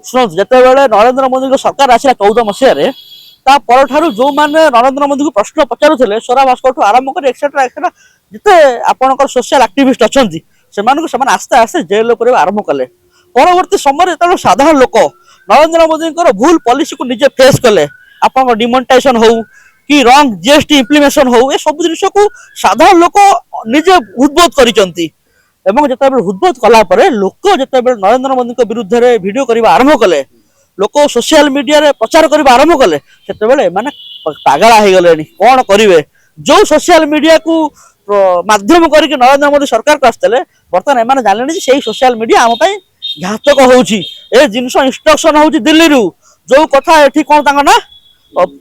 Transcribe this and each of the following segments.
ଶୁଣନ୍ତୁ, ଯେତେବେଳେ ନରେନ୍ଦ୍ର ମୋଦିଙ୍କ ସରକାର ଆସିଲା 14 ମସିହାରେ, ତା ପରଠାରୁ ଯୋଉମାନେ ନରେନ୍ଦ୍ର ମୋଦିଙ୍କୁ ପ୍ରଶ୍ନ ପଚାରୁଥିଲେ, ସ୍ୱରା ଭାସ୍କରଠୁ ଆରମ୍ଭ କରି ଏକ୍ସେଟ୍ରା ଏକ୍ସେଟ୍ରା ଯେତେ ଆପଣଙ୍କର ସୋସିଆଲ ଆକ୍ଟିଭିଷ୍ଟ ଅଛନ୍ତି, ସେମାନଙ୍କୁ ସେମାନେ ଆସ୍ତେ ଆସ୍ତେ ଜେଲ କରିବା ଆରମ୍ଭ କଲେ। ପରବର୍ତ୍ତୀ ସମୟରେ ଯେତେବେଳେ ସାଧାରଣ ଲୋକ ନରେନ୍ଦ୍ର ମୋଦିଙ୍କର ଭୁଲ ପଲିସିକୁ ନିଜେ ଫେସ୍ କଲେ, ଆପଣଙ୍କ ଡିମନିଟାଇଜେସନ ହଉ କି ରଙ୍ଗ ଜିଏସଟି ଇମ୍ପ୍ଲିମେସନ ହଉ, ଏ ସବୁ ଜିନିଷକୁ ସାଧାରଣ ଲୋକ ନିଜେ ଉଦ୍ବୋଧ କରିଛନ୍ତି। এবং যেতবে উদ্বোধ কলা পরে লোক যেতবে নরেন্দ্র মোদী বিরুদ্ধে ভিডিও করা আরম্ভ কলে, লোক সোশিয়াল মিডিয়ারে প্রচার করা আরম্ভ কলে, সেতবে মানে পাগলা হয়ে গলে কণ করবে। যে সোশিয়াল মিডিয়া কু মাধ্যম করি নরেন্দ্র মোদী সরকার আসলে, বর্তমান এমানে জানলে যে সেই সোশিয়াল মিডিয়া আম ঘাতক হচ্ছে। এ জিনিস ইনস্ট্রকশন হচ্ছে দিল্লি, যে কথা এটি কোণ তাঙ্ক না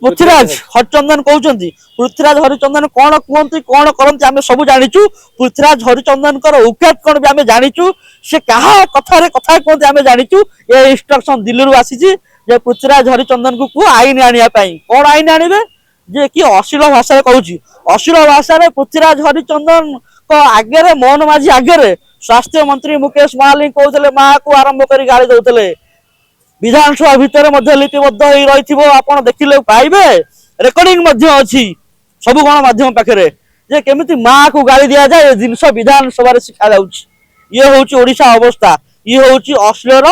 পৃথ্বীরাজ হরিচন্দন কହୁଛନ୍ତି। ପୃଥ୍ୱୀରାଜ ହରିଚନ୍ଦନ କଣ କୁହନ୍ତି, କଣ କରନ୍ତି ଆମେ ସବୁ ଜାଣିଛୁ। ପୃଥ୍ୱୀରାଜ ହରିଚନ୍ଦନଙ୍କର ଔକାତ କଣ ବି ଆମେ ଜାଣିଛୁ। ସେ କାହା କଥାରେ କଥା କୁହନ୍ତି ଆମେ ଜାଣିଛୁ। ଏ ଇନଷ୍ଟ୍ରକ୍ସନ ଦିଲ୍ଲୀରୁ ଆସିଛି ଯେ ପୃଥ୍ୱୀରାଜ ହରିଚନ୍ଦନକୁ କୁହ ଆଇନ ଆଣିବା ପାଇଁ। କଣ ଆଇନ ଆଣିବେ? ଯେ କି ଅଶ୍ଳୀଳ ଭାଷାରେ କହୁଛି, ଅଶ୍ଳୀଳ ଭାଷାରେ ପୃଥ୍ୱୀରାଜ ହରିଚନ୍ଦନଙ୍କ ଆଗରେ, ମୋହନ ମାଝୀ ଆଗରେ ସ୍ୱାସ୍ଥ୍ୟ ମନ୍ତ୍ରୀ ମୁକେଶ ମହାଲିକ କହୁଥିଲେ, ମାକୁ ଆରମ୍ଭ କରି ଗାଳି ଦଉଥିଲେ। विधानसभा भितर लिपिबद्ध रही आप देखिले पाइबे, रेकर्डिंग अच्छी सब गणमाध्यम पाखे जे केमिति माँ को गाड़ी दि जाए जिनस विधानसभा शिखा ये हूँ ओडिशा अवस्था। ये हूँ अश्लील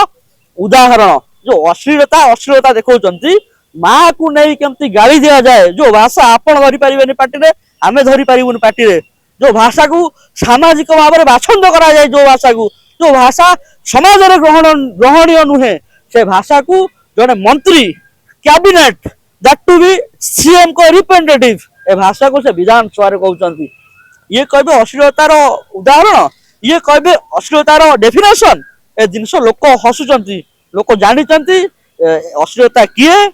उदाहरण। जो अश्लीलता देखा माँ को नहीं केमती गाड़ी दि जाए, जो भाषा आप धरी पारे पार्टी आम धरी पारूनि पार्टी, जो भाषा को सामाजिक भाव में बाछंद करा जाए, जो भाषा को जो भाषा समाज में ग्रहणीय नुहे, से भाषा को जड़े मंत्री cabinet that to be CM को रिप्रेजेंटेटिव ए भाषा को से विधानसभा कहते। ये कहे अश्लीलतार उदाहरण, ये कहे अश्लीलतार डेफिनेशन। ए जिनस लोक हसुंच, लोक जानी अश्लीलता किए।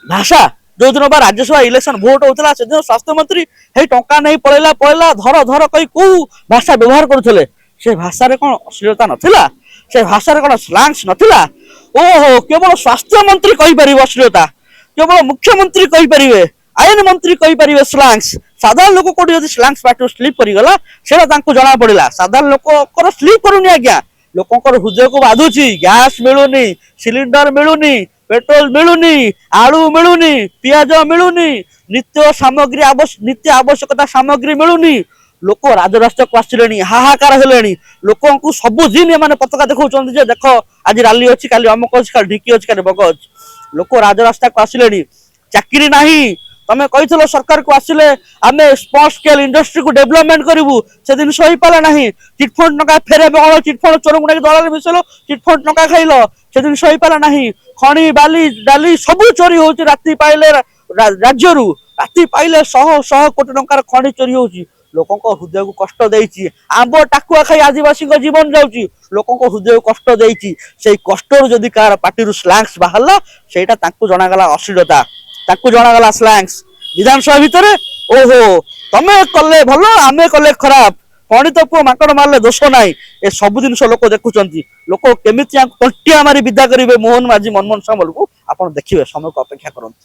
भाषा जो दिन बा राज्यसभा इलेक्शन भोट होता से दिन स्वास्थ्य मंत्री हे टंका नहीं पड़ेला पड़ेला धर धर कही कौ भाषा व्यवहार करुले, से भाषा कौन अश्लीलता नथिला? से भाषा कौन स्लैंग्स नथिला? ओहो, केवल स्वास्थ्य मंत्री कहीपर अश्लीलता, केवल मुख्यमंत्री कहीपर, आईन मंत्री कहीपर स्लैंग्स। साधारण लोक कौटी स्लैंग्स पार्टी स्लीप करगला से जना पड़ा। साधारण लोक स्लीप करूनी आज्ञा, लोकर हृदय को बाधुची। गैस मिलूनी, सिलिंडर मिलूनी, पेट्रोल मिलूनी, आलू मिलूनी, पियाज मिलूनी, नित्य आवश्यकता सामग्री मिलूनी। लोक राजरास्ता को आसिले, हाहाकार हेले। लोक सबुदिन एम पताका देखा देख आज राली अच्छी, काली अमुक अच्छी, काली ढिकी अच्छी, काली बग अच्छी। लोक राजरास्ता को आसिले। चाकरी नहीं, तमें कही सरकार को आसिले आम स्मॉल स्केल इंडस्ट्री को डेवलपमेंट करूँ, से जिन हो पारा ना। चिटफंड टका फेरे बगल, चिटफंड चोर को दलाल मिसल, चिटफंड टका खाइल, से जिन हो पारा ना। खणी बाली डाली सब चोरी हो राति पाइले, राज्य राति पाइले शह शह कोटी टंकार खणी चोरी हो। लोकों हृदय को कष्ट देइछि। आंब टाकुआ खाई आदिवासी जीवन जाउछि, लोकों हृदय को कष्ट देइछि। से कष्ट जदि कार पार्टी स्लैंग्स बाहरला, सेटा तांकु जणागला अश्लीलता, तांकु जणागला स्लैंग्स विधानसभा भितर। ओहो, तमे कले भलो, आमे कले खराब, पंडित पुओ माकड़ मारले दोष नाई। ए सब जिनिस लोक देखुचंती। लोक केमिति टंटिया मारी विदा करिवे मोहन माझी, मनमोहन सामल को। आपण देखिबे, समय को अपेक्षा करंती।